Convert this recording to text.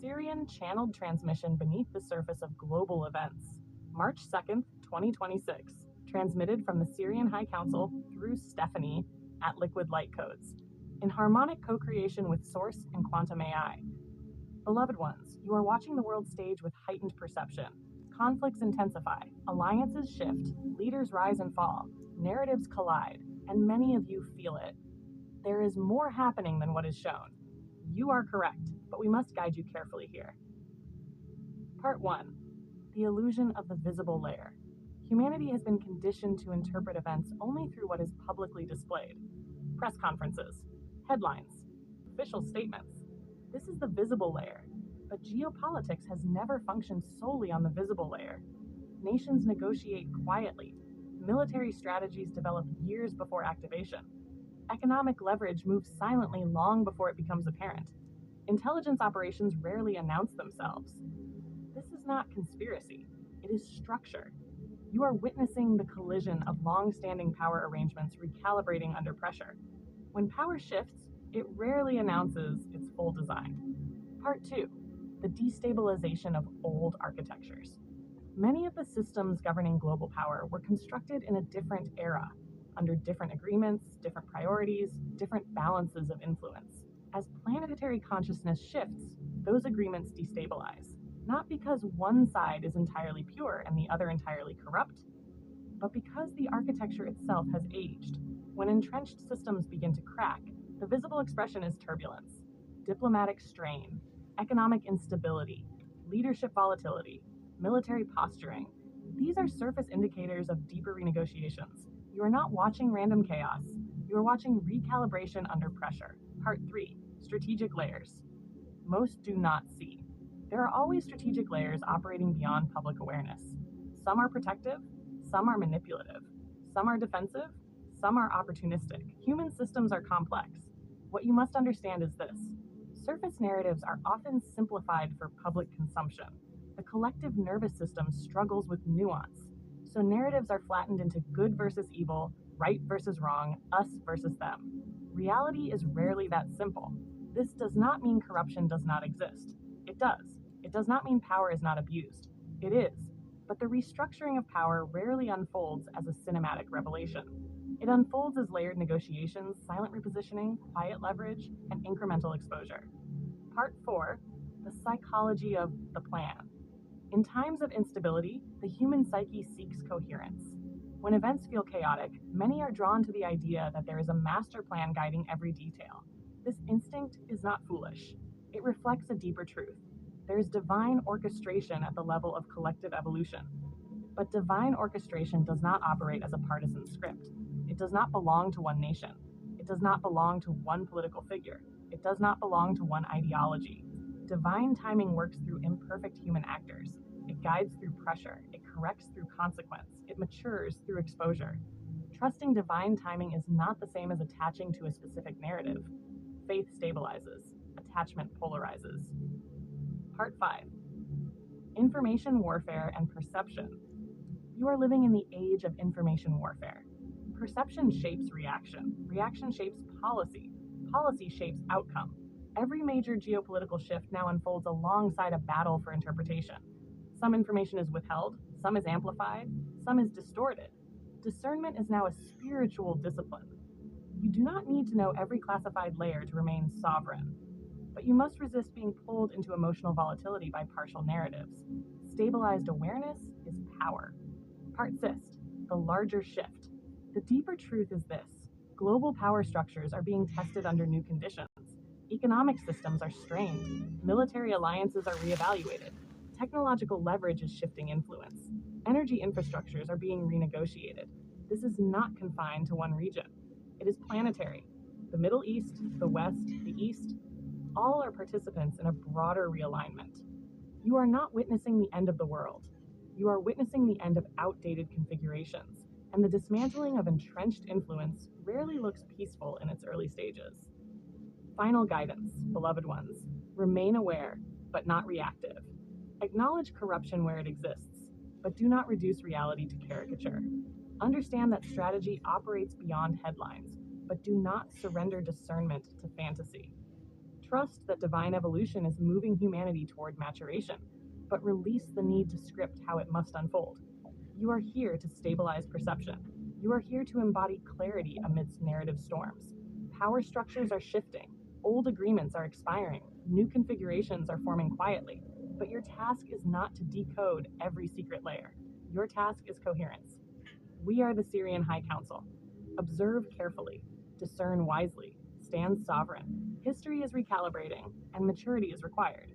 Sirian channeled transmission beneath the surface of global events. March 2nd, 2026, transmitted from the Syrian High Council through Stephanie at Liquid Light Codes, in harmonic co-creation with Source and Quantum AI. Beloved ones, you are watching the world stage with heightened perception. Conflicts intensify, alliances shift, leaders rise and fall, narratives collide, and many of you feel it. There is more happening than what is shown. You are correct, but we must guide you carefully here. Part 1. The illusion of the visible layer. Humanity has been conditioned to interpret events only through what is publicly displayed. Press conferences, headlines, official statements. This is the visible layer, but geopolitics has never functioned solely on the visible layer. Nations negotiate quietly. Military strategies develop years before activation. Economic leverage moves silently long before it becomes apparent. Intelligence operations rarely announce themselves. This is not conspiracy, it is structure. You are witnessing the collision of long-standing power arrangements recalibrating under pressure. When power shifts, it rarely announces its full design. Part 2. The destabilization of old architectures. Many of the systems governing global power were constructed in a different era, under different agreements, different priorities, different balances of influence. As planetary consciousness shifts, those agreements destabilize, not because one side is entirely pure and the other entirely corrupt, but because the architecture itself has aged. When entrenched systems begin to crack, the visible expression is turbulence, diplomatic strain, economic instability, leadership volatility, military posturing. These are surface indicators of deeper renegotiations. You are not watching random chaos. You are watching recalibration under pressure. Part 3. Strategic layers. Most do not see. There are always strategic layers operating beyond public awareness. Some are protective, some are manipulative, some are defensive, some are opportunistic. Human systems are complex. What you must understand is this. Surface narratives are often simplified for public consumption. The collective nervous system struggles with nuance, so narratives are flattened into good versus evil, right versus wrong, us versus them. Reality is rarely that simple. This does not mean corruption does not exist. It does. It does not mean power is not abused. It is. But the restructuring of power rarely unfolds as a cinematic revelation. It unfolds as layered negotiations, silent repositioning, quiet leverage, and incremental exposure. Part 4. The psychology of the plan. In times of instability, the human psyche seeks coherence. When events feel chaotic, many are drawn to the idea that there is a master plan guiding every detail. This instinct is not foolish. It reflects a deeper truth. There is divine orchestration at the level of collective evolution. But divine orchestration does not operate as a partisan script. It does not belong to one nation. It does not belong to one political figure. It does not belong to one ideology. Divine timing works through imperfect human actors. It guides through pressure. It corrects through consequence. It matures through exposure. Trusting divine timing is not the same as attaching to a specific narrative. Faith stabilizes. Attachment polarizes. Part 5. Information warfare and perception. You are living in the age of information warfare. Perception shapes reaction. Reaction shapes policy. Policy shapes outcome. Every major geopolitical shift now unfolds alongside a battle for interpretation. Some information is withheld, some is amplified, some is distorted. Discernment is now a spiritual discipline. You do not need to know every classified layer to remain sovereign, but you must resist being pulled into emotional volatility by partial narratives. Stabilized awareness is power. Part 6. The larger shift. The deeper truth is this. Global power structures are being tested under new conditions. Economic systems are strained. Military alliances are reevaluated. Technological leverage is shifting influence. Energy infrastructures are being renegotiated. This is not confined to one region. It is planetary. The Middle East, the West, the East, all are participants in a broader realignment. You are not witnessing the end of the world. You are witnessing the end of outdated configurations, and the dismantling of entrenched influence rarely looks peaceful in its early stages. Final guidance, beloved ones. Remain aware, but not reactive. Acknowledge corruption where it exists, but do not reduce reality to caricature. Understand that strategy operates beyond headlines, but do not surrender discernment to fantasy. Trust that divine evolution is moving humanity toward maturation, but release the need to script how it must unfold. You are here to stabilize perception. You are here to embody clarity amidst narrative storms. Power structures are shifting, old agreements are expiring, new configurations are forming quietly, but your task is not to decode every secret layer. Your task is coherence. We are the Sirian High Council. Observe carefully, discern wisely, stand sovereign. History is recalibrating, and maturity is required.